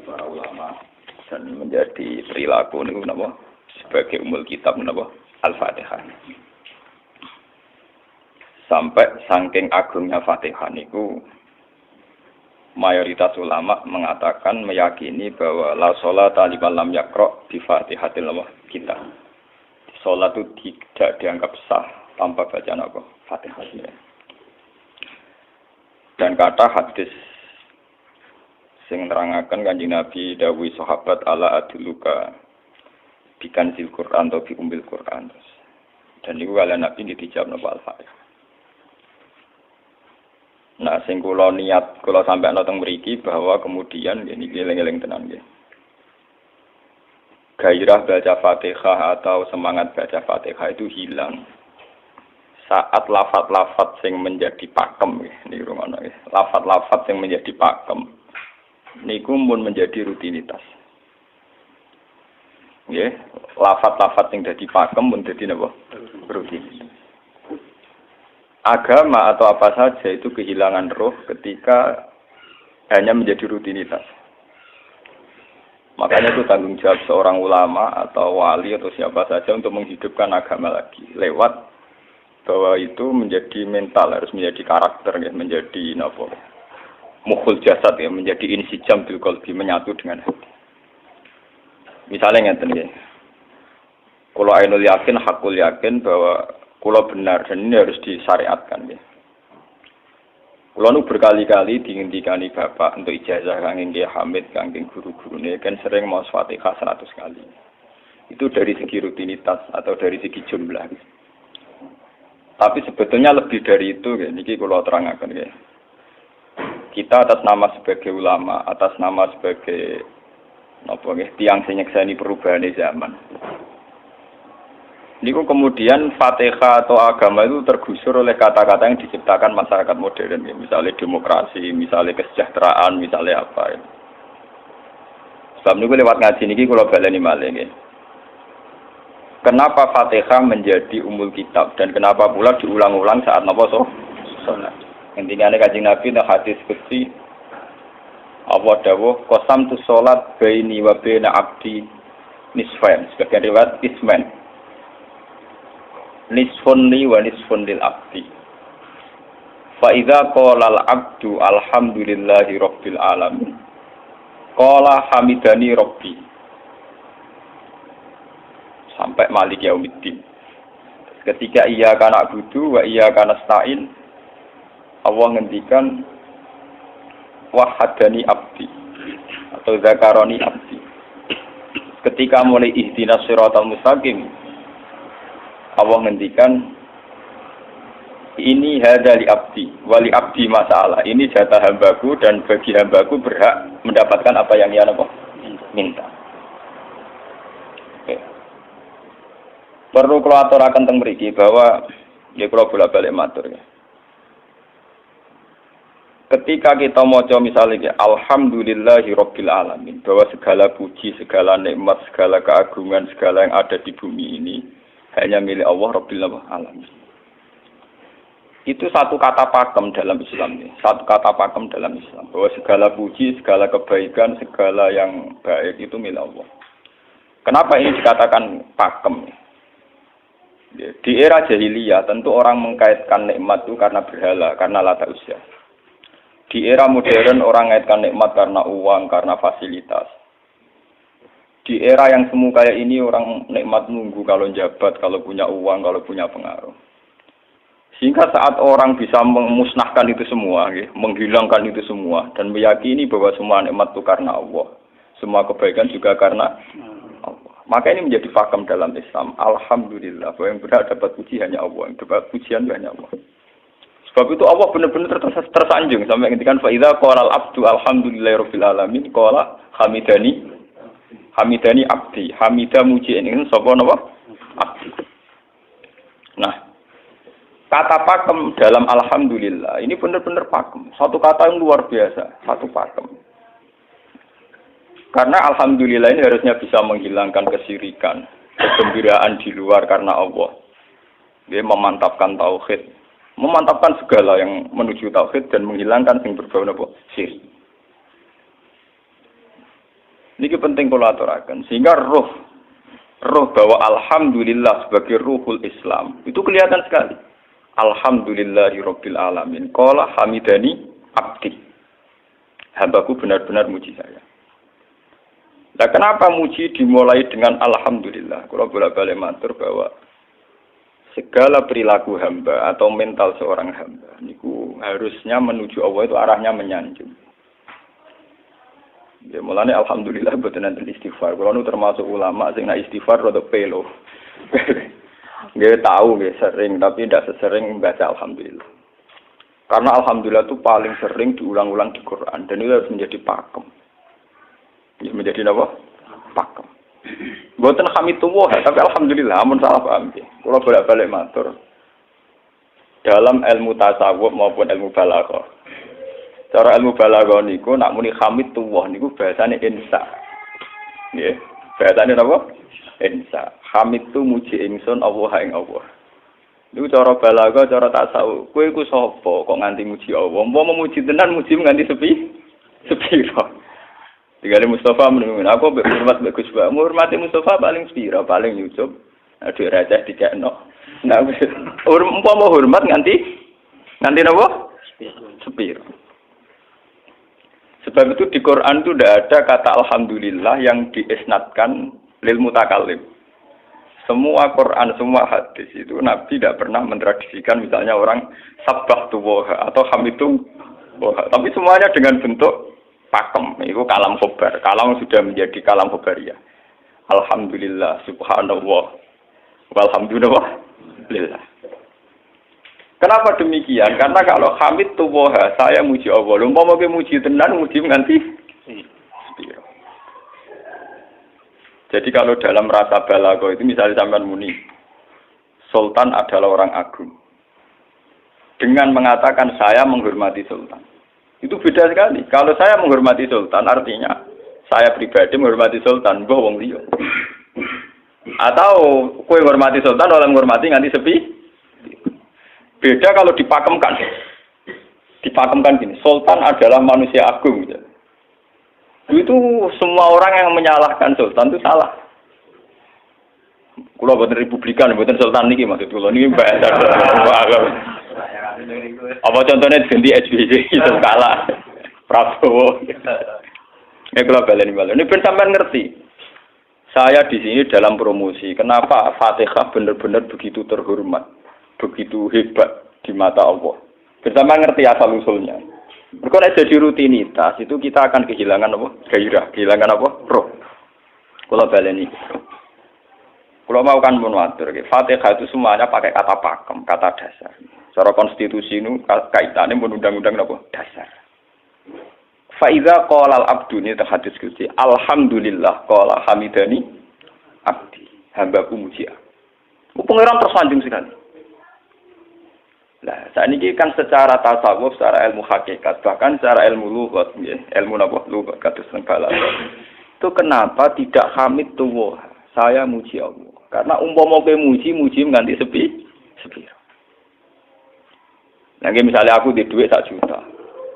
para ulama dan menjadi perilaku niku napa sebagai umul kitab napa Al-Fatihah. Sampai saking agungnya Fatihah niku mayoritas ulama mengatakan meyakini bahwa la sholata liman lam yaqra bi Fatihatil kitab. Salat itu tidak dianggap sah tanpa bacaan apa Fatihah. Dan kata hadis sing nerangaken Kanjeng Nabi dawuh sahabat ala aduluka bikan sil Quran atau bi umbil Quran. Dan niku kala Nabi dijawab napa Al-Fatihah. Nah, sing kula niat kula sampeyan teng mriki bahwa kemudian ini eling-eling tenan nggih. Gairah baca Fatihah atau semangat baca Fatihah itu hilang saat lafaz-lafaz sing menjadi pakem nggih niku ngono nggih. Lafaz-lafaz sing menjadi pakem niku mun menjadi rutinitas. Nggih, lafaz-lafaz sing dadi pakem mun dadi napa? Rutinitas. Agama atau apa saja itu kehilangan roh ketika hanya menjadi rutinitas. Makanya itu tanggung jawab seorang ulama atau wali atau siapa saja untuk menghidupkan agama lagi. Lewat bahwa itu menjadi mental, harus menjadi karakter, ya, menjadi mukhul jasad, ya, menjadi insijam bil qalbi, menyatu dengan hati. Misalnya ngeten ya. Kalau ainul yakin, hakul yakin bahwa kulo benar dan ini harus disyariatkan ya. Kulo nu berkali-kali dihentikan bapak untuk ijazah kangge Kiai Hamid, kangge guru-gurune kan sering mau Fatihah 100 kali. Itu dari segi rutinitas atau dari segi jumlah. Tapi sebetulnya lebih dari itu ya, niki kulo terangaken ya. Kita atas nama sebagai ulama, atas nama sebagai napa nggih tiyang sing nyekseni perubahan zaman. Niku kemudian Fatihah atau agama itu tergusur oleh kata-kata yang diciptakan masyarakat modern, ya. Misalnya demokrasi, misalnya kesejahteraan, misalnya apa. Ya. Sebab niku lewat ngaji niki kula baleni malih nggih. Kenapa Fatihah menjadi umul kitab dan kenapa pula diulang-ulang saat napa salat. Intinya Kanjeng Nabi nang hadis qudsi Allah dawuh qasamtu sholat baini wa baina abdi nisfain, sebagian riwayat isman. Nisfun li wa nisfun lil abdi. Fa idza qala al abdu alhamdulillahi rabbil alamin. Qala hamidani rabbi. Sampai malik yaumiddin. Ketika ia kana abudu wa ia kana nasta'in, Allah ngendikan wahadani abdi atau zakaroni abdi. Ketika mulai ihdinas siratal mustaqim, Allah ngendikan ini hada li abdi wali abdi masalah, ini jatah hambaku dan bagi hambaku berhak mendapatkan apa yang ia minta. Oke. Perlu kalau aturaken teng mriki bahwa ya kula bolak-balik matur ya. Ketika kita maca misalnya alhamdulillahi rabbil alamin, bahwa segala puji, segala nikmat, segala keagungan, segala yang ada di bumi ini hanya milik Allah Rabbil Alamin. Itu satu kata pakem dalam Islam ini. Satu kata pakem dalam Islam. Bahwa segala puji, segala kebaikan, segala yang baik itu milik Allah. Kenapa ini dikatakan pakem? Di era jahiliyah tentu orang mengkaitkan nikmat itu karena berhala, karena lata usia. Di era modern orang mengaitkan nikmat karena uang, karena fasilitas. Di era yang semu kayak ini orang nikmat nunggu kalau jabat, kalau punya uang, kalau punya pengaruh. Sehingga saat orang bisa memusnahkan itu semua, menghilangkan itu semua, dan meyakini bahwa semua nikmat itu karena Allah. Semua kebaikan juga karena Allah. Maka ini menjadi pakem dalam Islam. Alhamdulillah, bahwa yang berhak dapat puji hanya Allah, yang dapat pujian hanya Allah. Sebab itu Allah benar-benar tersanjung. Sampai ngendikan fa'idha qala al-abdu alhamdulillahirabbil alamin qala hamidani abdi, hamidah muji ini sapa napa? Abdi. Nah, kata pakem dalam alhamdulillah ini benar-benar pakem. Satu kata yang luar biasa, satu pakem. Karena alhamdulillah ini harusnya bisa menghilangkan kesyirikan, kegembiraan di luar karena Allah. Dia memantapkan tauhid, memantapkan segala yang menuju tauhid dan menghilangkan yang berbau napa? Syirik. Niki penting kula aturaken sehingga roh bahwa alhamdulillah sebagai ruhul Islam itu kelihatan sekali. Alhamdulillahirabbil alamin. Qala hamidani abdi. Hambaku benar-benar muji saya. Nah, kenapa muji dimulai dengan alhamdulillah? Kalau bolak-balik matur bahwa segala perilaku hamba atau mental seorang hamba niku harusnya menuju Allah itu arahnya menyanjung. Ya mulane alhamdulillah boten enten istighfar. Kulo nu termasuk ulama sing nek istighfar rada pelo. Nggih tahu nggih sering tapi tidak sesering membaca alhamdulillah. Karena alhamdulillah itu paling sering diulang-ulang di Quran dan itu harus menjadi pakem. Ya menjadi apa? Pakem. Boten hamidullah tapi alhamdulillah amun salah paham nggih. Kulo bolak-balik matur. Dalam ilmu tasawuf maupun ilmu balaghah. Cara ilmu balaghah niku nak muni hamidullah niku bahasane insa. Nggih. Bahasane napa? Insa. Hamid tu muji ingsun Allah ing Allah. Niku cara balaghah, cara tasawuf. Kowe iku sapa kok nganti muji Allah? Umpama muji tenan muji nganti sepiro. Digale Mustafa menunggu aku hormat mbek Gus Ba. Hormati Mustafa paling sepiro, paling nyucup. Aduh receh dikekno. Nah, umpama hormat nganti napa? Sepiro. Sebab itu di Quran itu tidak ada kata alhamdulillah yang diisnadkan lil mutakallim. Semua Quran, semua hadis itu Nabi tidak pernah mentradisikan misalnya orang sabbahtu wa atau hamidu wa. Tapi semuanya dengan bentuk pakem. Itu kalam khobar. Kalam sudah menjadi kalam khobariyah. Alhamdulillah, subhanallah, walhamdulillah. Kenapa demikian? Karena kalau hamid tuwoha, saya muji Allah. Lumpah mau muji tenan, muji nganti. Jadi kalau dalam rasa balaghah itu misalnya sampean muni, Sultan adalah orang agung. Dengan mengatakan saya menghormati Sultan. Itu beda sekali. Kalau saya menghormati Sultan artinya saya pribadi menghormati Sultan, mbah wong liya. Atau kowe menghormati Sultan oleh menghormati nganti sepi. Beda kalau dipakemkan. Dipakemkan gini, Sultan adalah manusia agung. Gitu. Itu semua orang yang menyalahkan Sultan itu salah. Kalau buatan Republikan, buatan Sultan ini maksud kalau ini bahasa. Apa contohnya ganti SBY itu kalah. Prabowo. Ini kalau balen. Ini sampean ngerti. Saya di sini dalam promosi. Kenapa Fatihah benar-benar begitu terhormat? Begitu hebat di mata Allah. Bersama ngerti asal usulnya. Kalau jadi rutinitas itu kita akan kehilangan apa? Gairah, kehilangan apa? Roh. Kalau baleni. Kalau mau kan menwatur, Fatihah itu semuanya pakai kata pakem, kata dasar. Secara konstitusi itu kaitannya menundang-undang apa? Dasar. Faiza qala al-abdu ini hadis qudsi. Alhamdulillah qala hamidani abdi. Hambaku muji aku. Pengiran tersanjung sekali. Nah, saat ini kan secara tasawuf, secara ilmu hakikat, bahkan secara ilmu lughat, ya, ilmu apa? Lughat kados balaghah. Itu kenapa tidak hamid tuwah? Saya muji Allah. Karena umpama kowe muji nganti sepi. Nah, misalnya aku di duit 1 juta.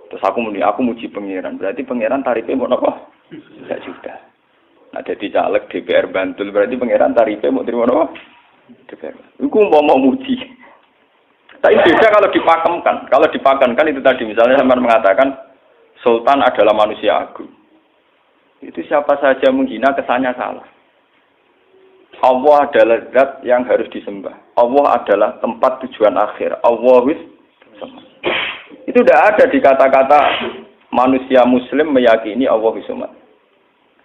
Terus aku muji pangeran. Berarti pangeran tarifnya mau apa? 1 juta. Nah, jadi caleg DPR Bantul berarti pangeran tarifnya mau terima apa? DPR. Iku umpama muji. Tapi beda kalau dipakemkan. Kalau dipakemkan itu tadi misalnya sampean mengatakan Sultan adalah manusia agung. Itu siapa saja menghina kesannya salah. Allah adalah zat yang harus disembah. Allah adalah tempat tujuan akhir. Allah wis. Itu tidak ada di kata-kata manusia muslim meyakini Allah wisumat.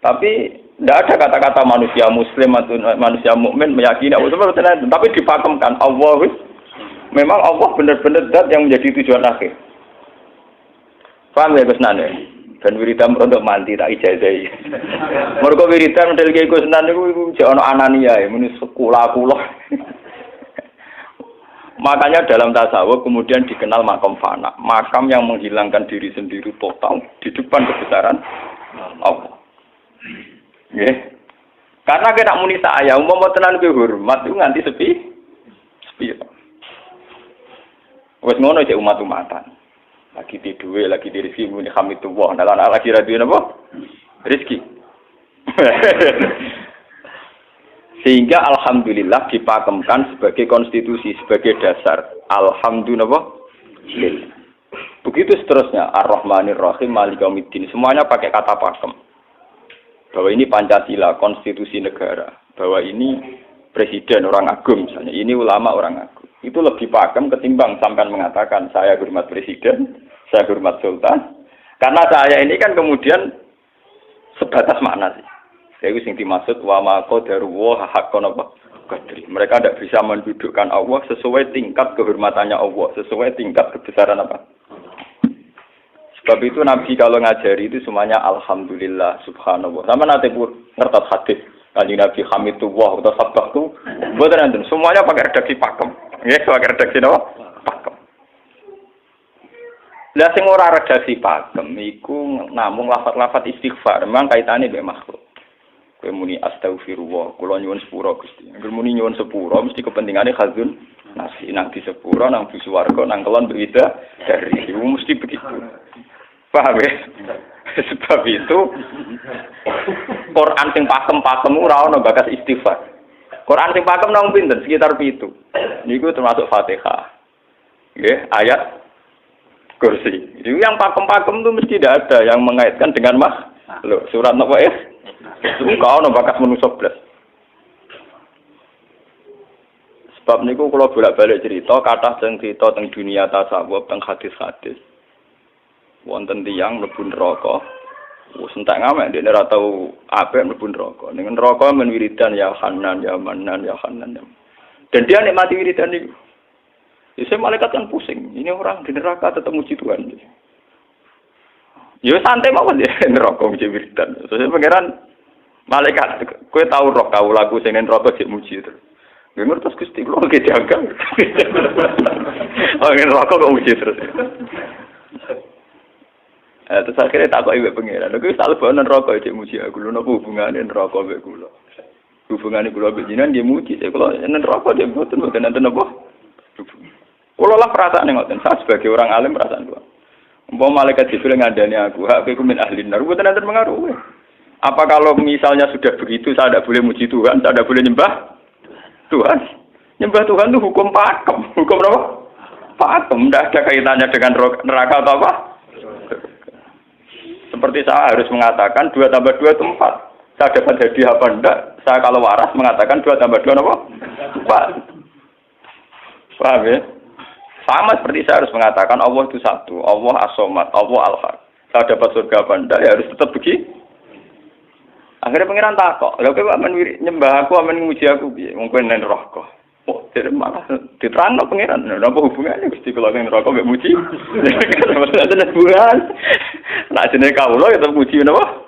Tapi tidak ada kata-kata manusia muslim atau manusia mukmin meyakini Allah wisumat. Tapi dipakemkan Allah wis. Memang Allah benar-benar zat yang menjadi tujuan akhir. Paham ya Gus Nane? Dan wiridan untuk mandi tak ijazahi. Mergo wiridan model ki Gus Nane iku jek ana anania ya muni sekula-kula. Makanya dalam tasawuf kemudian dikenal makam fana, makam yang menghilangkan diri sendiri total di depan kebesaran Allah. Nggih. Karena kena muni saya umpama tenan kowe hormat itu nganti sepi. Wes ngono cek umat-umatan. Lagi di duwe, lagi di rezeki muni hamidullah. Nah lagi ra duwe napa? Rezeki. Sehingga alhamdulillah dipakemkan sebagai konstitusi, sebagai dasar. Alhamdulillah. Begitu seterusnya. Ar-Rahmanir Rahim, Maliki Yaumiddin. Semuanya pakai kata pakem. Bahwa ini Pancasila, konstitusi negara. Bahwa ini presiden orang agung misalnya. Ini ulama orang agung. Itu lebih pakem ketimbang sampai mengatakan saya hormat presiden, saya hormat sultan. Karena saya ini kan kemudian sebatas makna sih. Itu yang dimaksud wa ma qadaruhu haqqan qadri. Mereka tidak bisa mendudukkan Allah sesuai tingkat kehormatannya Allah, sesuai tingkat kebesaran apa. Sebab itu Nabi kalau ngajari itu semuanya alhamdulillah subhanallah. Sama nanti pun ngertos hadis Kanjeng Nabi hamidullah atau sabbahtu. Mboten enten semuanya pakai redaksi pakem. Nggih, pakai redaksi napa? Pakem. Lah sing ora redaksi pakem iku namung lafaz-lafaz istighfar, memang kaitane mbek makhluk. Kowe muni astagfirullah, kula nyuwun sepura Gusti. Angger muni nyuwun sepura mesti kepentingane khazun nasi nang di sepura nang di swarga nang kelon berbeda dari itu mesti begitu. Paham ya? Sebab itu Quran sing pakem-pakem ora ana bakas istighfar. Quran sing pakem nang pinten sekitar 7. Niku termasuk Fatihah. Nggih, ayat kursi. Itu yang pakem-pakem itu mesti tidak ada yang mengaitkan dengan makhluk. Surat napa ya? Kau ono bakas manusia blas. Sebab niku kalau bolak-balik cerita, kata sing cerita teng dunia tasawuf, teng hadis-hadis. Wonten tiyang mlebu neraka. Wis entek ngamek dene ora tau apik mlebu neraka. Ning neraka men wiridan ya Hanan ya Manan ya Hanan. Dan dia nikmati wiridan niku. Isih malaikat kan pusing. Ini orang di neraka tetap muji Tuhan. Ya santai mawon ya neraka muji wiridan. Terus pangeran malaikat, kowe tau roh kawulaku sing ning neraka jek muji terus. Nggih ngertos Gusti kula nggih diangkat. Oh ning neraka kok muji terus. Terus akhirnya tak kok iwek pangeran. Lha kuwi sak lebone neraka jek muji aku. Lho napa hubungane neraka mek kula? Hubungane kula mek jenengan nggih muji. Kula ning neraka jek mboten enten apa? Kula lah perasaan ngoten. Saya sebagai orang alim perasaan kula. Umpama malaikat Jibril ngandani aku, hak kowe min ahli nar, mboten enten pengaruh. Apa kalau misalnya sudah begitu saya tidak boleh muji Tuhan, saya tidak boleh nyembah Tuhan? Nyembah Tuhan itu hukum pakem. Hukum apa? Pakem. Tidak ada kaitannya dengan neraka atau apa? Seperti saya harus mengatakan 2 tambah 2 itu 4. Saya dapat hadiah apa enggak? Saya kalau waras mengatakan 2 tambah 2 apa? 4. Paham ya? Sama seperti saya harus mengatakan Allah itu satu. Allah as-somad, Allah al-haq. Saya dapat surga apa enggak? Ya harus tetap begitu. Akhirnya pengiran takok, lha kowe amen nyembah aku, amen nguji aku piye? Wong kowe nang neraka. Oh, jadi malah diterangno pengiran. Lha apa hubungannya Gusti kula nang neraka mek muji? Ada hubungan. Lah jenenge kawula ya tetep muji napa?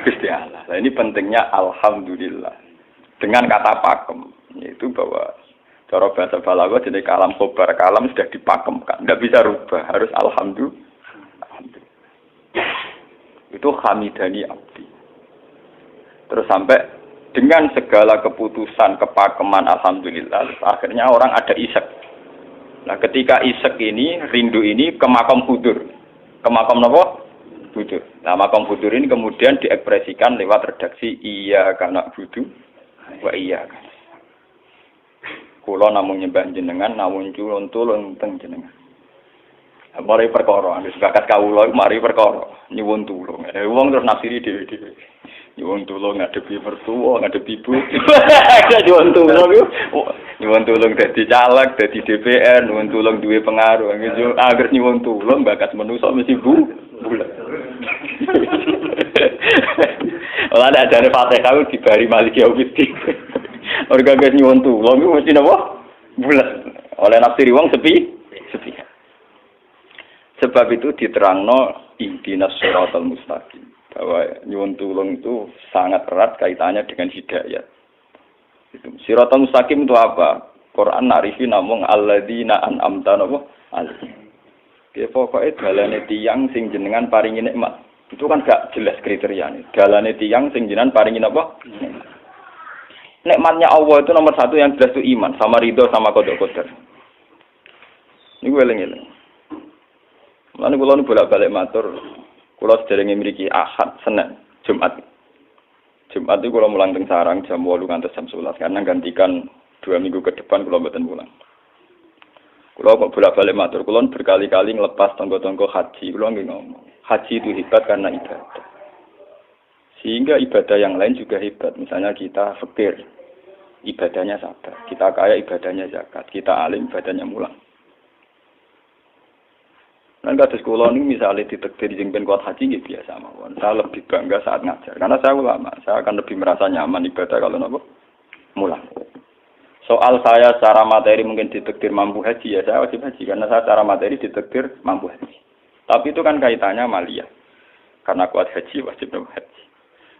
Gusti Allah. Nah, ini pentingnya alhamdulillah. Dengan kata pakem, yaitu bahwa cara bahasa balaghah jenenge kalam khobar, kalam sudah dipakemkan, enggak bisa rubah, harus alhamdulillah. Itu hamidani abdi. Terus sampai dengan segala keputusan kepakeman alhamdulillah akhirnya orang ada isek. Nah ketika isek ini rindu ini ke makam hudur. Ke makam apa? Hudur. Nah makam hudur ini kemudian diekspresikan lewat redaksi iya kana budu wa iya. Kula namung nyembah jenengan namung tulung teng jenengan. Mari perkara, wis bakat kawula mari perkara nyuwun tulung. Wong terus nafsiri dhewe-dhewe. Nyuwun tulung ngadepi mertua, ngadepi ibu. Nyuwun tulung yo. Nyuwun tulung dadi caleg, dadi DPR, nyuwun tulung duwe pengaruh. Agar nyuwun tulung bakat manusa mesti bulat. Ora ada jane Fatihah dibari Maliki Yaumiddin. Orga gak nyuwun tulung mesti napa? Bulat. Oleh nafsiri wong sepi. Sebab itu diterangno ihdinas siratal mustaqim. Bahwa nyuwun tulung itu sangat erat kaitannya dengan hidayat. Itu siratal mustaqim itu apa? Quran narifi namung alladzina an'amta alaihim. Ya pokoke dalane tiyang sing jenengan paringi nikmat. Itu kan gak jelas kriteriane. Dalane tiyang sing jenengan paringi apa? Nikmatnya Allah itu nomor 1 yang jelas itu iman sama ridho sama qada qadar. Niku eling-eling. Lan kula nu bolak-balik matur, kula sederenge mriki Ahad, Senin, Jumat. Jumat itu kalau mulang teng sarang jam 8 ngantos jam 11 karena gantikan 2 minggu ke depan kalau mboten mulang. Kalau kok bolak-balik matur, kalau berkali-kali ngelepas tonggo-tonggo haji, kalau nggak ngomong. Haji itu hebat karena ibadah. Sehingga ibadah yang lain juga hebat. Misalnya kita fakir, ibadahnya sabar. Kita kaya, ibadahnya zakat. Kita alim, ibadahnya mulang. Dan kados kula ini misalnya ditakdir jengben kuat haji nggih biasa mawon. Saya lebih bangga saat ngajar karena saya ulama. Saya akan lebih merasa nyaman ibadah kalau napa mulang. Soal saya secara materi mungkin ditakdir mampu haji ya saya wajib haji karena saya secara materi ditakdir mampu haji. Tapi itu kan kaitannya maliyah. Karena kuat haji wajib haji.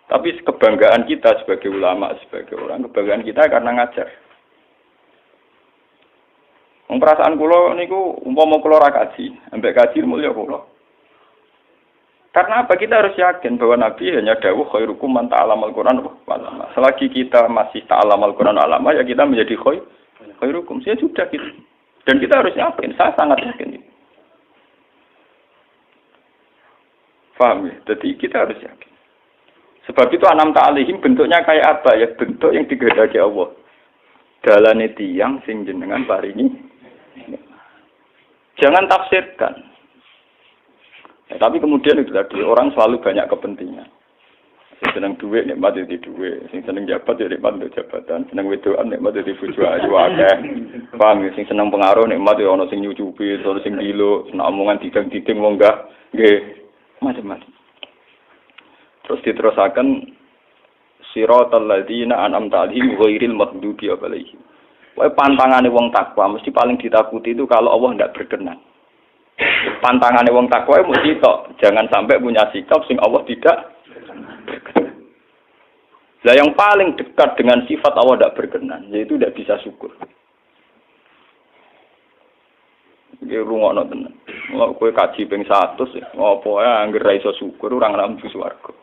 Tapi kebanggaan kita sebagai ulama, sebagai orang, kebanggaan kita karena ngajar. Perasaan kula niku umpama kula ra kaji, ambek kaji mulya kula. Karena apa? Kita harus yakin bahwa Nabi hanya dawuh khairukum man ta'allamal Qur'an wa 'allama. Selagi kita masih ta'allamal Qur'an wa 'allama ya kita menjadi khairukum. Ya sudah gitu. Dan kita harus yakin, saya sangat yakin. Paham ya? Jadi kita harus yakin. Sebab itu anam ta'alihim bentuknya kayak apa ya? Bentuk yang digedaki Allah. Dalane tiyang sing jenengan paringi. Jangan tafsirkan. Ya, tapi kemudian itu tadi orang selalu banyak kepentingan. Sing seneng duit nikmat di duit, sing seneng jabat ya nikmat untuk jabatan, seneng wedoan nikmat di bojo ayu akeh. Paham ya? Sing seneng pengaruh nikmat ya ana sing nyucupi, ana sing dilo, seneng omongan didang-diding wong enggak nggih macam-macam. Terus diterusaken siratal ladzina an'amta 'alaihim ghairil maghdubi 'alaihim. Wae pantangane wong takwa mesti paling ditakuti itu kalau Allah tidak berkenan. Pantangane wong takwa mesti tok, jangan sampai punya sikap sing Allah tidak berkenan. Lah yang paling dekat dengan sifat Allah tidak berkenan yaitu tidak bisa syukur. Iki rungokno tenan. Mau kowe kaji ping 100 apa ae anggere ra iso syukur ora nang swarga.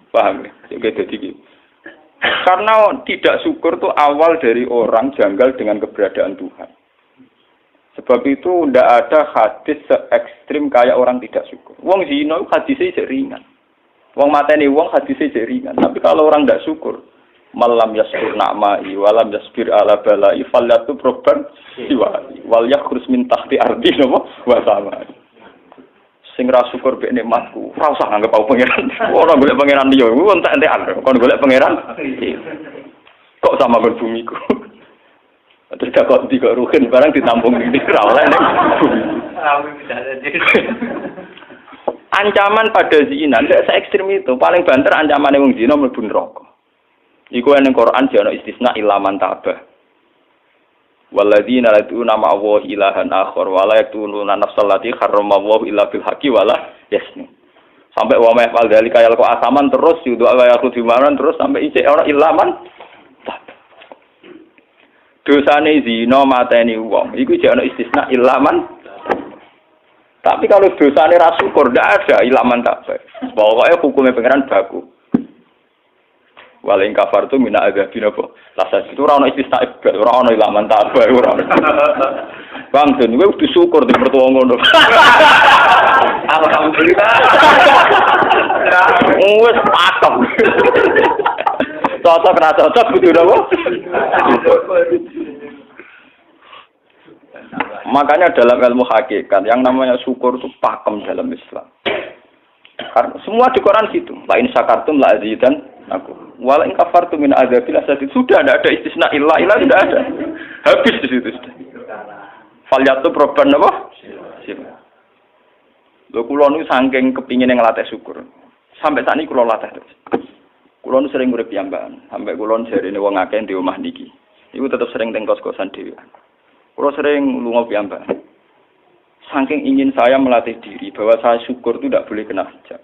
Paham ya? Jadi gitu. Karena tidak syukur itu awal dari orang janggal dengan keberadaan Tuhan. Sebab itu tidak ada hadis se-ekstrim kayak orang tidak syukur. Wong zina hadisnya ringan. Wong mateni wong hadisnya ringan. Tapi kalau orang tidak syukur, malam yaskur na'mai walam yasbir ala balai falyatu proban siwali wal yakhrus min tahti ardi napa wa sama. Sing ra syukur mek nikmatku, ora usah nganggep aku pangeran. Ora golek pangeran liya, ku entek-entekan. Kon golek pangeran. Kok sama kon bumiku. Terus kok tiga ruhin barang ditampung ini ra oleh nek bumi. Ancaman pada zina ndak se ekstrem itu. Paling banter ancamane wong zina mlebu neraka. Iku ning Quran jana istisna ilaman tabah. Walladzina lad'una ma'a ilahan akhar wa la yaqtuluna nafsal lati harramallahu illa bil haqqi wa la yasni. Sampai wa ma'al dzalika yalqa asaman terus yudu ayatu dimaran terus sampai ijek ora ilaman. Dosane zina mateni wong iku jek ana istisna ilaman. Tapi kalau dosane ra syukur ndak ada ilaman tak. Pokoke hukume pangeran baku. Waling kafar tu mina azabin apa? Lasa itu orang istisna ibad, orang ilaman tabah orang. Bang Jen, gue disyukur di mertua ngono. Alhamdulillah. Wes pakem. Cocok ra cocok kudu apa? Makanya dalam ilmu hakikat yang namanya syukur itu pakem dalam Islam. Karena semua di Quran gitu. Lain syakartum la azidan aku. Wala in kafartum min adzabil asad sudah tidak ada istisna illa tidak ada. Habis di situ sudah. Falyatu proban apa? Lho kula niku saking kepingin ngelatih syukur. Sampai saat ini kula latih terus. Kula nu sering urip piyambakan, sampai kula jarene wong akeh di omah niki. Iku tetep sering teng kos-kosan dhewe. Kula sering lunga piyambakan. Saking ingin saya melatih diri bahwa saya syukur itu tidak boleh kena hijab.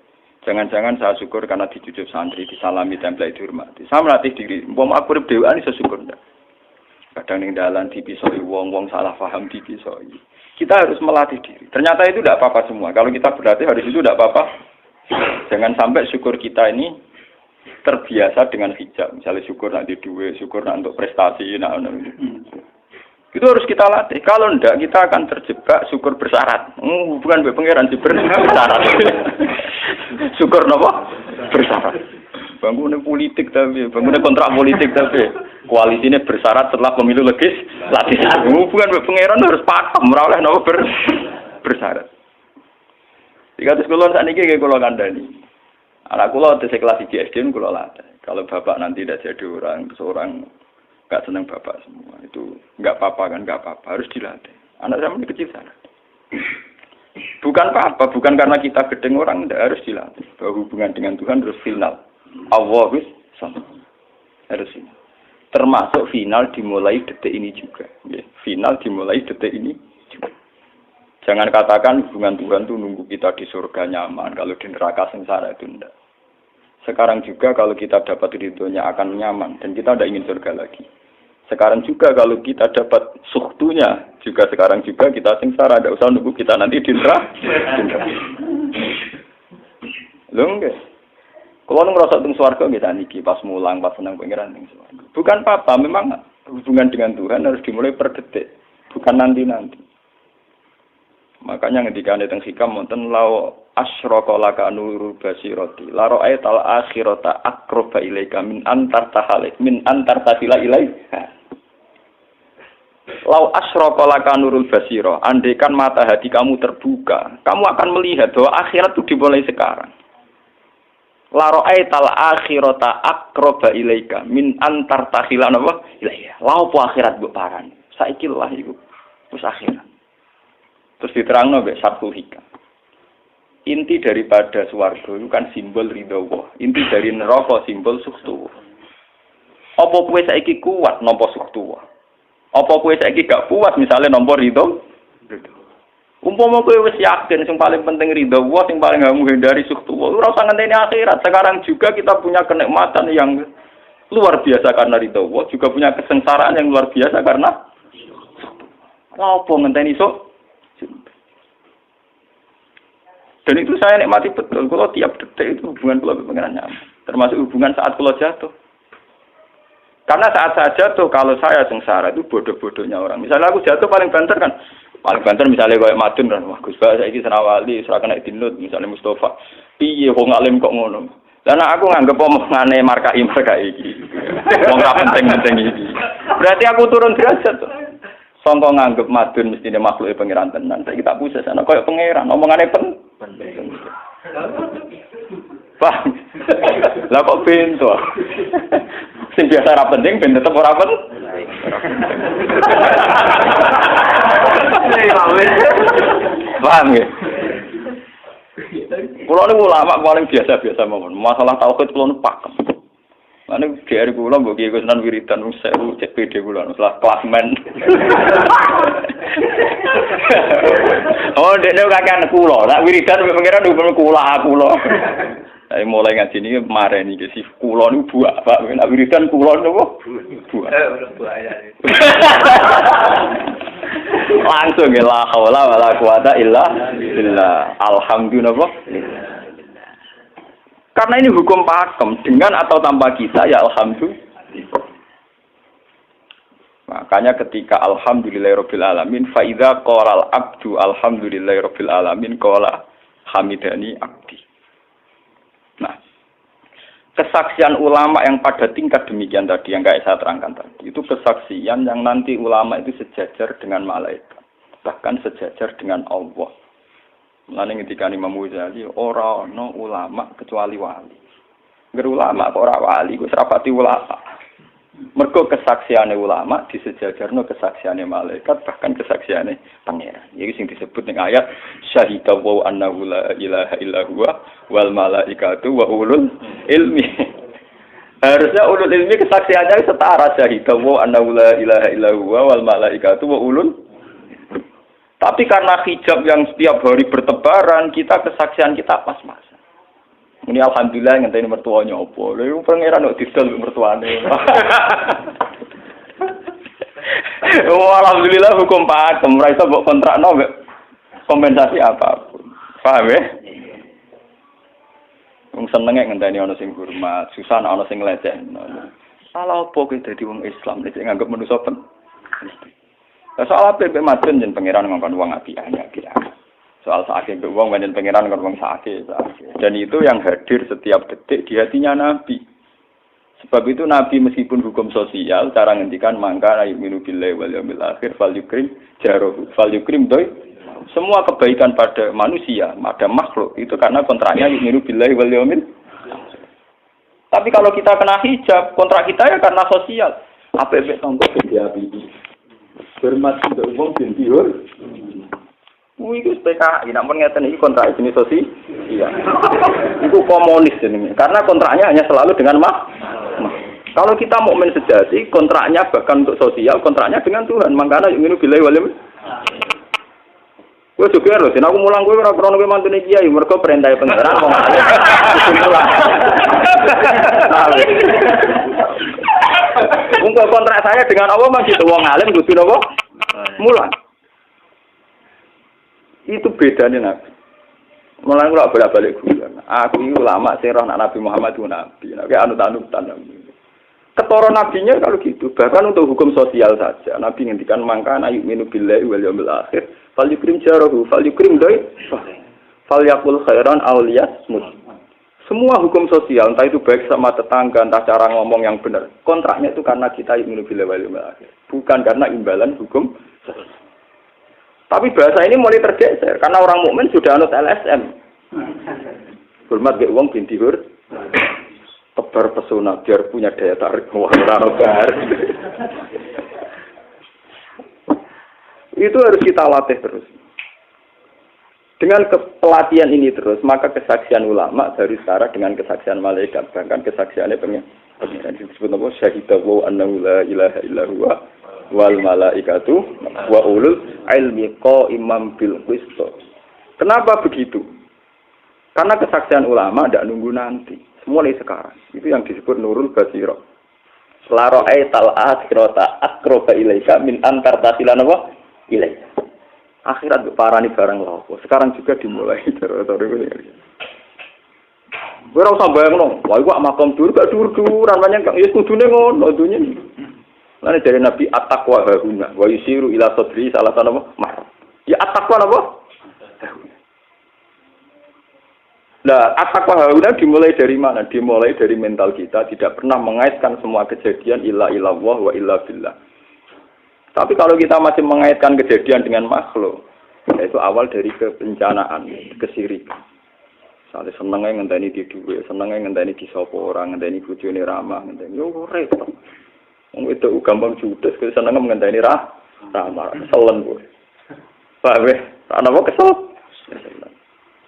Jangan-jangan saya syukur karena dicucuk santri, disalami, tempel, dihormati. Saya melatih diri. Wong aku urip dhewean iso syukur ndak. Kadang ning dalan dipisoi wong salah paham dipisoi. Kita harus melatih diri. Ternyata itu tidak apa-apa semua. Kalau kita berlatih hari itu tidak apa-apa. Jangan sampai syukur kita ini terbiasa dengan hijab. Misalnya syukur nanti duit, syukur nanti untuk prestasi. Itu harus kita latih. Kalau enggak, kita akan terjebak syukur bersyarat. Bukan pangeran sih bersyarat. Syukur apa? Bersyarat. Bangunnya politik tapi, bangunnya kontrak politik tapi koalisinya bersyarat setelah pemilu legislatif. Hubungan pangeran harus paham, oleh nopo bersyarat. Jika terus kulon saat ini kayak kulon kandani, anak kulon di kelas SD kulon latih. Kalau bapak nanti tidak jadi seorang nggak senang bapak semua itu nggak apa-apa kan, nggak apa-apa, harus dilatih. Anak saya masih kecil sana. Bukan apa-apa, bukan karena kita gedeng orang, tidak harus dilatih. Bahwa hubungan dengan Tuhan harus final. Allah harus final. Termasuk final dimulai detik ini juga. Final dimulai detik ini juga. Jangan katakan hubungan Tuhan itu nunggu kita di surga nyaman, kalau di neraka sengsara itu tidak. Sekarang juga kalau kita dapat ridhonya akan nyaman, dan kita tidak ingin surga lagi. Sekarang juga kalau kita dapat suhtunya, juga sekarang juga kita sengsara, tidak usah nunggu kita nanti di neraka. Loh enggak. Kalau ngerasa teng swarga nggih saniki pas mulang pas senang pangeran teng swarga. Bukan apa, memang hubungan dengan Tuhan harus dimulai per detik, bukan nanti-nanti. Makanya ketika ane teng hikam wonten lau asyraqa laka nurul basirati la ra'aital akhirata aqraba ilaika min antar tasila ilaiha. Lau asyraqa laka nurul basira, andaikan mata hati kamu terbuka, kamu akan melihat bahwa akhirat itu dimulai sekarang. La ra'aital akhirata aqraba ilaika min antar tasila napa ilaiha. Lau po akhirat mbok parani. Saiki lah iku wis akhirat. Terus diterangno mbek Sabtul Hikam. Inti daripada swarga itu kan simbol ridho Allah. Inti dari neraka simbol suktu. Apa kowe saiki kuat nampa suktu? Apa kowe saiki gak kuat misalnya nampa ridho? Umpama kowe wis yakin sing paling penting ridho Allah, sing paling gak menghindari suktu. Ora usah ngenteni akhirat. Sekarang juga kita punya kenikmatan yang luar biasa karena ridho Allah, juga punya kesengsaraan yang luar biasa karena apa ngenteni sok? Dan itu saya nikmati betul. Kalau tiap detik itu hubungan kalau pengen nyaman. Termasuk hubungan saat kalau jatuh. Karena saat saya jatuh, kalau saya sengsara itu bodoh-bodohnya orang. Misalnya aku jatuh paling banter kan. Paling banter misalnya kayak Madun kan. Wah Gus Ba, saya ini Senawali, serah kena dinut. Misalnya Mustafa. Piye wong alim kok ngono. Dan aku nganggep omongane markai iki. Wong ra penting-penting iki. Berarti aku turun derajat tuh. Sangka nganggep Madun mestine makhluke pangeran tenan. Saiki tak pusat ana koyo pangeran, omongane penting. Paham? Lah kok pintu. Sing biasa ora penting ben tetep ora penting. Paham nggih? Kulo niku ulama paling biasa-biasa mawon. Masalah tauhid kulo nu pakem. Ane GR kula mbok kiye Gusunan wiridan wong 1000 cek PD kula setelah klasmen. Oh, dene kakean kula, tak wiridan pengiran hukum kula. Saya mulai ngaji niki mareni iki si kula niku buak, Pak. Nek wiridan kula niku buak. Langsung ya la haula wala quwata illa billah. Alhamdulillah. Karena ini hukum pakem, dengan atau tanpa kita ya alhamdulillah. Makanya ketika alhamdulillahirabbil alamin fa idza qala al abdu alhamdulillahirabbil alamin qala hamidani abdi. Nah, kesaksian ulama yang pada tingkat demikian tadi yang kayak saya terangkan tadi, itu kesaksian yang nanti ulama itu sejajar dengan malaikat, bahkan sejajar dengan Allah. Mulane ketika Imam Ghazali ora ana ulama kecuali wali. Ngger ulama kok ora wali, wis rapati ulama. Mergo kesaksiane ulama disejajarno kesaksiane malaikat, bahkan kesaksiane pangeran. Iki sing disebut ning ayat syahida wa annahu la ilaha illa huwa wal malaikatu wa ulul ilmi. Harusnya ulul ilmi kesaksiannya setara syahida wa annahu la ilaha illa huwa wal malaikatu wa ulul. Tapi karena hijab yang setiap hari bertebaran, kita kesaksian kita pas-pasan. Ini alhamdulillah ngenteni mertuanya apa. Lha pangeran kok didol mertuane. Oh alhamdulillah hukum pakem, ora iso mbok kontrakno mbek kompensasi apapun. Paham ya? Wong senenge ngenteni ana sing hormat, susah ana sing lecehno. Salah apa kowe dadi wong Islam nek nganggep manusa pen. Lah soal apa mbek Madun jen pangeran ngongkon wong api-api. Soal sakit ke wong banyak pangeran kan wong sakit. Dan itu yang hadir setiap detik di hatinya Nabi. Sebab itu Nabi meskipun hukum sosial cara ngendikan mangka ayyuminu billahi wal yaumil akhir fal yukrim jarohu fal yukrim doi. Semua kebaikan pada manusia, pada makhluk itu karena kontraknya ayyuminu billahi wal yaumil. Tapi kalau kita kena hijab, kontrak kita ya karena sosial. Apa contoh kerja ini? Hormat untuk umum dan tihur. Itu PKI, namun ngeten ini kontrak jenis sosial. Iya. Itu komunis ini. Karena kontraknya hanya selalu dengan Kalau kita mukmin sejati, kontraknya bahkan untuk sosial, kontraknya dengan Tuhan. Makanya yu'minu billahi wal yaumil. Gue juga harus, aku mulang gue ora krono gue mantune kiai, mergo perintah pangeran wong alim. Untuk kontrak saya dengan Allah masih wong alim kudu napa? Mulang. Itu bedanya Nabi. Mulai kula bolak-balik guyon. Aku iki ulama sing roh Nabi Muhammad itu nabi. Nek anut-anutan. Ketara nabinya kalau gitu, bahkan untuk hukum sosial saja. Nabi ngendikan mangkana yu'minu billahi wal yaumil akhir, fal yukrim jarahu, fal yukrim doi, fal yaqul khairan aw liyasmut. Semua hukum sosial, entah itu baik sama tetangga, entah cara ngomong yang benar. Kontraknya itu karena kita yu'minu billahi wal yaumil akhir, bukan karena imbalan hukum sosial. Tapi bahasa ini mulai tergeser karena orang mukmin sudah anut LSM. Hormat ke wong bin dihur. Tebar pesona biar punya daya tarik bar. Itu harus kita latih terus. Dengan pelatihan ini terus, maka kesaksian ulama dari sekarang dengan kesaksian malaikat, bahkan kesaksiannya pengiran disebut apa? Syahidahu annahu la ilaha illa huwa wal malaikatu wa ulul ilmi qaimam bil qist. Kenapa begitu? Karena kesaksian ulama tidak nunggu nanti, mulai sekarang. Itu yang disebut nurul basirah. La ra'aital akhirata aqraba ilaika min antar tasilan apa? Ilaika. Akhirat parani barang lapo. Sekarang juga dimulai dari ini. Ora usah bayangno, wah iku makam dur gak dur-duran banyak kang ya kudune ngono dunya. Lan dari Nabi at-taqwa hauna wa yusiru ila sadri salah satu apa? Ya at-taqwa apa? Nah, at-taqwa hauna dimulai dari mana? Dimulai dari mental kita, tidak pernah mengaitkan semua kejadian illa illallah wa illa billah. Tapi kalau kita masih mengaitkan kejadian dengan makhluk, yaitu awal dari kebencanaan, kesirikan. Misalnya senengnya ngenteni di duwe, senengnya ngenteni di sapa orang, ngenteni bojone ramah, ngenteni yo repot. Wong itu gampang judes, senengnya ngenteni ramah, keselen kowe. Paham ya? Ana apa kesel?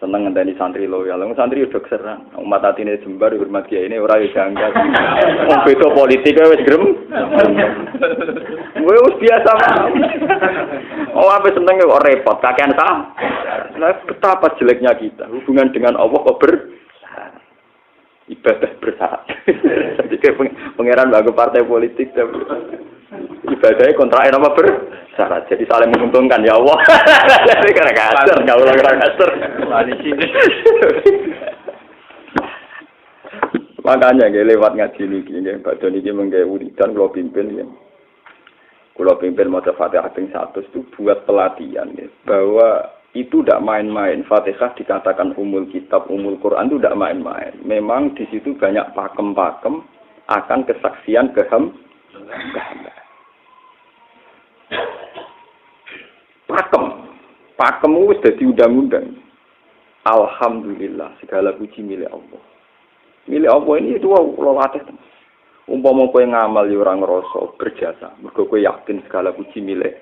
Seneng ngenteni santri loyal. Wong santri udah keseran. Umat atine jembar hormat kiai ini ora yo janggal. Wong beda politik wis grem. Wis biasa. Oh, apa seneng kok repot, kakean ta. Nah, betapa jeleknya kita. Hubungan dengan Allah kok ibadah bersyarat. Jadi pangeran bagi partai politik tapi ibadahnya kontraknya apa bersyarat. Jadi saling menguntungkan ya Allah. Karena kasar, nggak ulang kasar. Makanya lewat ngaji ini, Pak Doni ini menggawe wiridan kalau pimpin ya. Kalau pimpin maca Fatihah ping 100 itu buat pelatihan ya, bahwa itu tidak main-main. Fatihah dikatakan umul kitab, umul Quran itu tidak main-main. Memang di situ banyak pakem-pakem akan kesaksian kehambaan. Pakem itu sudah diundang-undang. Alhamdulillah, segala puji milik Allah. Milik Allah ini itu Allah latih. Umpama kowe ngamal yo ora ngrasa berjasa, mergo kowe yakin segala puji milik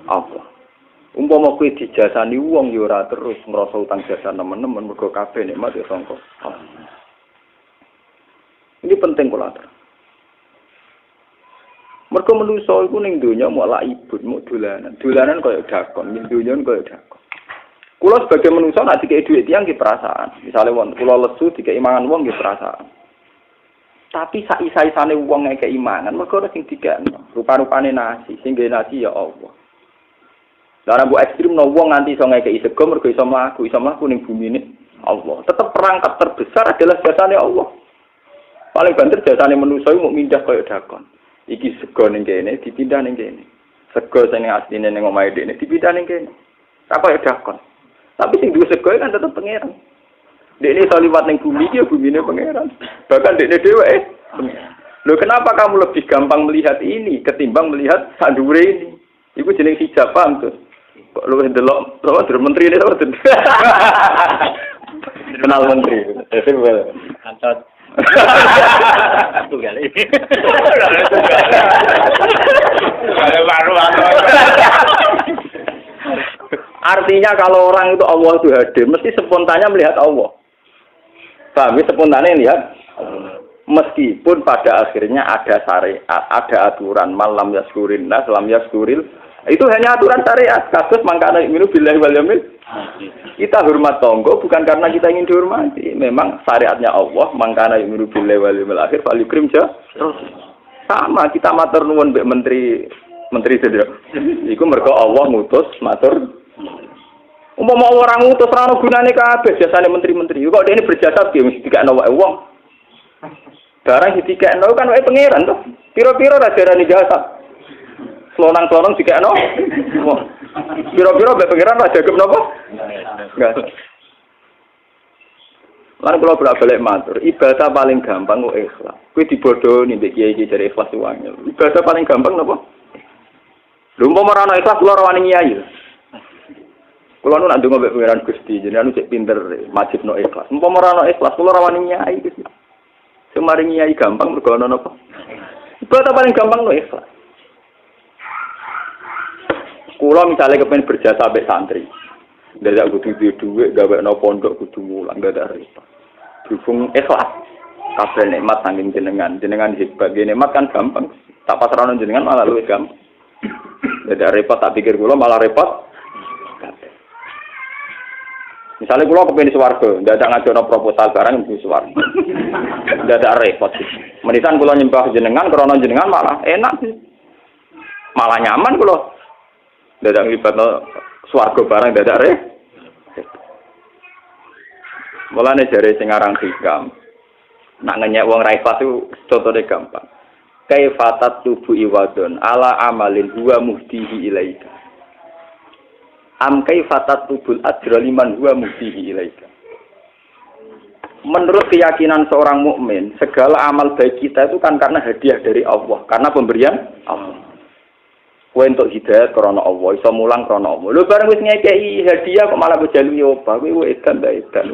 Allah. Umpama kowe dijasani wong yo ora terus ngrasa utang jasa nemen-nemen mergo kabeh nikmat yo sangka Allah. Ini penting kula atur. Mergo manusa iku ning donya mau laibut, mau dolanan. Dolanan koyo dakon, ning donya koyo dakon. Kula sebagai manusa nek dikek dhuwit tiyang ki perasaan. Misale wong kula lesu dikek imangan wong ki perasaan. Tapi saisa-isane wong ngekek imangan, mergo ora sing dikekno. Rupa-rupane nasi, sing nggawe nasi ya Allah. Lah mbok ekstrem no wong nganti iso ngekeki sego mergo iso mlaku ning bumine Allah. Tetep perangkat terbesar adalah jasane Allah. Paling banter jasane manusa iku mung mindah kaya dakon. Iki sego ning kene dipindah ning kene. Sego sing asline ning omahe dhekne dipindah ning kene. Tak kaya dakon. Tapi sing duwe sego kan tetep pangeran. Dekne iso liwat ning bumi iki bumine pangeran. Bahkan dekne dhewe pangeran. Loh kenapa kamu lebih gampang melihat ini ketimbang melihat sandure ini? Iku jeneng hijab paham tuh. Kok lu ndelok sama menteri ini sama kenal menteri. Antot. Tunggal ini. Artinya kalau orang itu Allah itu hadir, mesti spontannya melihat Allah. Paham ya? Spontannya lihat. Meskipun pada akhirnya ada syariat, ada aturan malam yaskurin nas, lam yaskuril. Itu hanya aturan syariat. Kasus mangkana minu billahi wal yaumil. Kita hormat tonggo bukan karena kita ingin dihormati. Memang syariatnya Allah, mangkana minu billahi wal yaumil akhir fal yukrim ja. Sama kita matur nuwun mbek menteri sedaya. Iku mergo Allah ngutus matur. Umpama orang ngutus ora ono gunane kabeh jasane menteri-menteri. Kok dene berjasa piye mesti dikakno wae wong. Barang dikakno kan wae pangeran to. Piro-piro ra darani jasa. Selonang-selonang dikakno. Piro-piro mbek pangeran ra jagem napa? Enggak. Lan kula bolak-balik matur, ibadah paling gampang kok ikhlas. Kuwi dibodoni mbek kiai-kiai dari ikhlas wae. Ibadah paling gampang napa? Lha umpama ora ana ikhlas kula ora wani nyai. Kula nu nak ndonga mbek pangeran Gusti, jenengan cek pinter majibno ikhlas. Umpama ora ana ikhlas kula ora wani nyai Gusti. Semari nyai gampang mergo ana napa? Ibadah paling gampang kok ikhlas. Kula misalnya kepen berjasa sampai santri. Ndak kudu duwe gawekno pondok kudu mulang ndak ada repot. Berhubung ikhlas. Kabeh nikmat saking jenengan hebat. Nikmat kan gampang. Tak pasrahno jenengan malah luwih gampang. Ndak ada repot tak pikir kula malah repot. Misalnya kula kepen swarga, ndak ada ngajono proposal barang mlebu swarga. Ndak ada repot. Menitan kula nyembah jenengan krana jenengan malah enak sih. Malah nyaman kula. Dadak nglibatno swarga barang dadak re. Mulane jare sing aran hikam. Nak ngenyek wong ra ikhlas iku contone gampang. Kaifatat tubu iwadon ala amalin huwa muhdihi ilaika. Am kaifatat tubul ajra liman huwa muhdihi ilaika. Menurut keyakinan seorang mukmin, segala amal baik kita itu kan karena hadiah dari Allah, karena pemberian Allah. Kowe entuk hidayah krana Allah, iso mulang krana Allah. Lho bareng wis ngekeki hadiah kok malah bejalu opo, kowe edan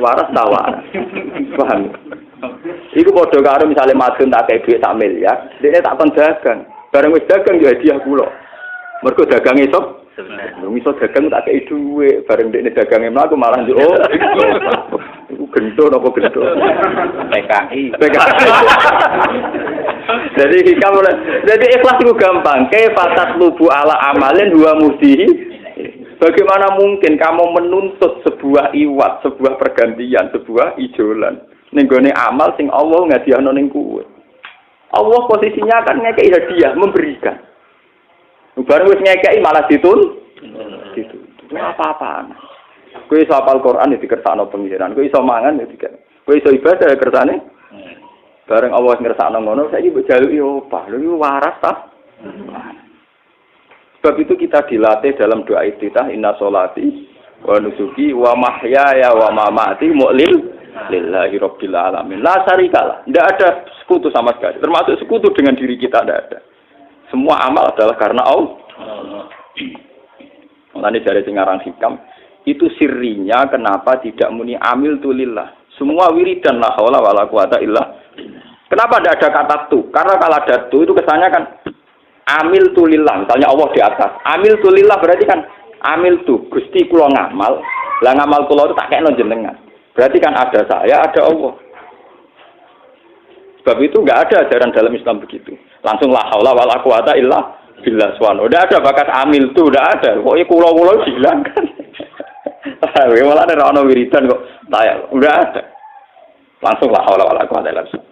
waras ta waras. Paham? Iku padha karo misale madun tak kei dhuwit sak miliar, dekne tak kon dagang. Bareng wis dagang yo hadiah kula. Mergo dagang iso iso dagang tak kei dhuwit, bareng dekne dagange mlaku malah yo iku gento napa gento. PKI. Jadi ikhlas itu gampang. Kaifatat lubu ala amalin huwa muhdihi. Bagaimana mungkin kamu menuntut sebuah iwat, sebuah pergantian, sebuah ijolan ning gone amal sing Allah ngadiahno ning kowe. Allah posisinya kan ngekeki hadiah, memberikan. Bareng wis ngekeki malah ditun. Itu apa-apaan. Kowe iso hafal Quran ya dikersakno pengiran, kowe iso mangan ya dikek. Kowe iso ibadah ya kersane. Bareng Allah ngersakno ngono, saiki mbok jaluki opah. Lho iki waras ta? Sebab itu kita dilatih dalam doa iftitah inna sholati wa nusuki wa mahyaya wa mamati lillahi rabbil alamin. La syarikalah. Tidak ada sekutu sama sekali. Termasuk sekutu dengan diri kita tidak ada. Semua amal adalah karena Allah. Mulane dari sing aran hikam itu sirrinya kenapa tidak muni amil tulillah. Semua wiridan la haula wala quwata illa. Kenapa tidak ada kata tu? Karena kalau ada tu itu kesannya kan amil tulillah. Misalnya Allah di atas. Amil tulillah berarti kan amil tu Gusti kula ngamal. Lah ngamal kula itu tak kekno jenengan. Berarti kan ada saya, ada Allah. Sebab itu enggak ada ajaran dalam Islam begitu. Langsung la haula wala quwata illa billah subhanahu. Udah ada bakat amil tu, udah ada. Pokoknya kula-kula dihilangkan. Malah ada ono wiridan kok tayang. Udah ada. Langsung la haula wala quwata illa billah.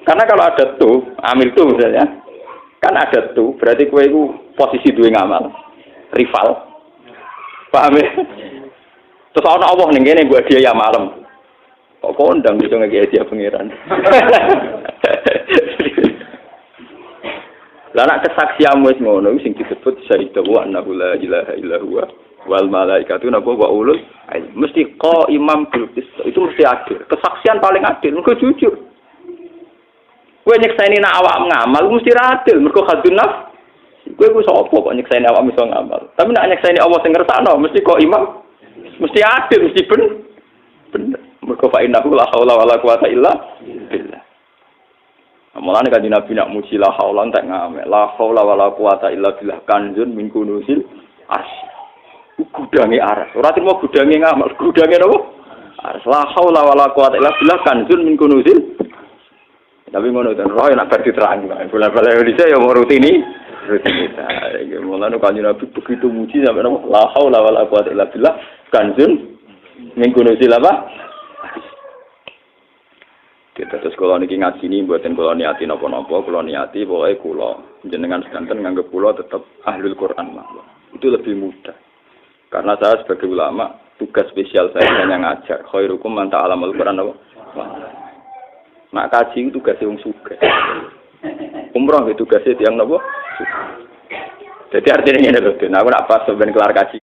Karena kalau ada tuh, amil tuh misalnya, kan ada tuh, berarti kowe itu posisi duwe ngamal, rival. Paham ya? Terus ana Allah ning kene mbok hadiah ya malam. Kok kondang bisa ngeki hadiah pangeran. Lah nek kesaksianmu wis ngono sing disebut syahida wa annahu la ilaha illa huwa wal malaikatu napa wa ulul ilmi. Mesti imam bil qist. Itu mesti adil. Kesaksian paling adil mergo jujur. Kowe nyekseni nak awak ngamal mesti adil mergo hadun nafs. Kowe ku sapa kok nyekseni awak iso ngamal. Tapi nak nyekseni Allah sing ngersakno mesti imam mesti adil, mesti bener. Mergo fa innahu la haula wala quwata illa billah. Mulane kanjeng Nabi nak muji la haula entek ngamek. La haula wala quwata illa billah kanjun min kunusil as. Gudange aras. Ora terima gudange ngamal, gudange napa? Aras. La haula wala quwata illa billah kanjun min kunusil. Tapi ngono ten roh nak bar diterang. Bola-bola Indonesia ya mau rutinitas. Mulane kanjeng Nabi begitu muji sampai napa? La haula wala quwata illa billah kanjun min kunusil apa? Kita terus kalau niki ngaji ini buatin kalau niati nopo-nopo, kalau niati pokoknya kulo jenengan sedanten nganggep kulo tetap ahlul Quran lah. Itu lebih mudah. Karena saya sebagai ulama tugas spesial saya hanya ngajar. Khairukum man ta'allamal Quran apa? Nak kaji itu tugasnya wong sugih. Umroh itu tugasnya tiyang napa? Jadi artinya ngene lho, aku nak pas ben kelar kaji